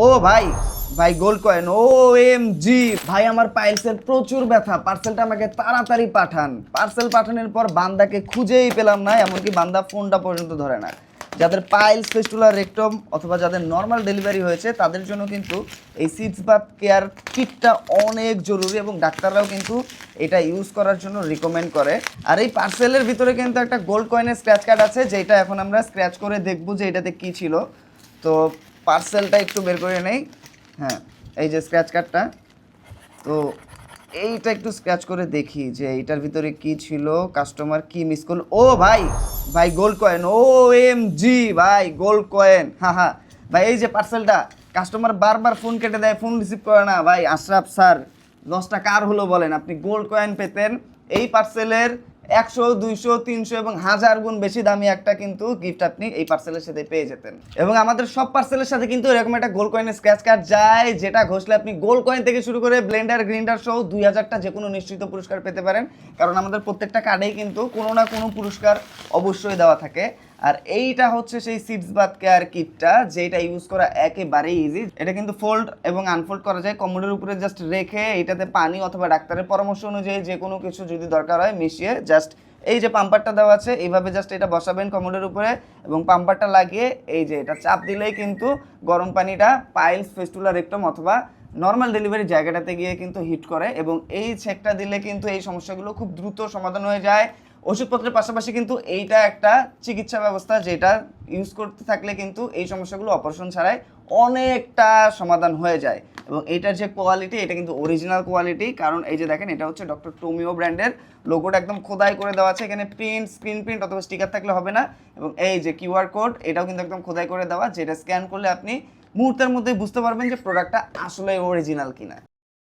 ও ভাই ভাই gold coin ও M G ভাই, আমার পাইলসের প্রচুর ব্যথা। পার্সেলটা আমাকে তাড়াতাড়ি পাঠান। পার্সেল পাঠানোর পর বান্দাকে খুঁজেই পেলাম না, এমনকি বান্দা ফোনটা পর্যন্ত ধরে না। যাদের পাইলস, ফিস্টুলা, রেক্টম অথবা যাদের নর্মাল ডেলিভারি হয়েছে তাদের জন্য কিন্তু এই সিডস বাথ কেয়ার কিটটা অনেক জরুরি এবং ডাক্তাররাও কিন্তু এটা ইউজ করার জন্য রিকমেন্ড করে। আর এই পার্সেলের ভিতরে কিন্তু একটা গোল্ড কয়েনের স্ক্র্যাচ কার্ড আছে, যেটা এখন আমরা স্ক্র্যাচ করে দেখবো যে এটাতে কী ছিল। তো পার্সেলটা একটু বের করে নেই। হ্যাঁ, এই যে স্ক্র্যাচ কার্ডটা। তো এইটা একটু স্ক্র্যাচ করে দেখি যে এইটার ভিতরে কি ছিল, কাস্টমার কি মিস করলো। ও ভাই ভাই গোল্ড কয়েন ও এম জি ভাই গোল্ড কয়েন। হ্যাঁ হ্যাঁ ভাই, এই যে পার্সেলটা কাস্টমার বারবার ফোন কেটে দেয়, ফোন রিসিভ করে না। ভাই আশরাফ স্যার, লসটা কার হলো বলেন? আপনি গোল্ড কয়েন পেতেন এই পার্সেলের 100, 200, 300 এবং 1000 গুণ বেশি দামি একটা কিন্তু গিফট আপনি এই পার্সেলের সাথে পেয়ে যেতেন। এবং আমাদের সব পার্সেলের সাথে কিন্তু এরকম একটা গোল্ড কয়েনের স্ক্র্যাচ কার্ড যায়, যেটা ঘষলে আপনি গোল্ড কয়েন থেকে শুরু করে ব্লেন্ডার, গ্রিন্ডার সহ 2000টা যে কোনো নিশ্চিত পুরস্কার পেতে পারেন। কারণ আমাদের প্রত্যেকটা কার্ডেই কিন্তু কোনো না কোনো পুরস্কার অবশ্যই দেওয়া থাকে। আর এইটা হচ্ছে সেই সিডস বাথ কেয়ার কিটটা, যেটা ইউজ করা একেবারেই ইজি। এটা কিন্তু ফোল্ড এবং আনফোল্ড করা যায়। কমোডের উপরে জাস্ট রেখে এটাতে পানি অথবা ডাক্তারের পরামর্শ অনুযায়ী যে কোনো কিছু যদি দরকার হয় মিশিয়ে জাস্ট এই যে পাম্পারটা দেওয়া আছে এইভাবে জাস্ট এটা বসাবেন কমোডের উপরে এবং পাম্পারটা লাগিয়ে এই যে এটা চাপ দিলেই কিন্তু গরম পানিটা পাইলস, ফিস্টুলা, রেক্টম অথবা নর্মাল ডেলিভারি জায়গাটাতে গিয়ে কিন্তু হিট করে এবং এই চেকটা দিলে কিন্তু এই সমস্যাগুলো খুব দ্রুত সমাধান হয়ে যায়। ওষুধপত্রের পাশাপাশি কিন্তু এইটা একটা চিকিৎসা ব্যবস্থা, যেটা ইউজ করতে থাকলে কিন্তু এই সমস্যাগুলো অপারেশন ছাড়াই অনেকটা সমাধান হয়ে যায়। এবং এইটার যে কোয়ালিটি, এটা কিন্তু অরিজিনাল কোয়ালিটি। কারণ এই যে দেখেন, এটা হচ্ছে ডক্টর টোমিও ব্র্যান্ডের, লোগোটা একদম খোদাই করে দেওয়া আছে। এখানে স্ক্রিন প্রিন্ট অথবা স্টিকার থাকলে হবে না। এবং এই যে কিউআর কোড, এটাও কিন্তু একদম খোদাই করে দেওয়া, যেটা স্ক্যান করলে আপনি মুহূর্তের মধ্যেই বুঝতে পারবেন যে প্রোডাক্টটা আসলে অরিজিনাল কিনা।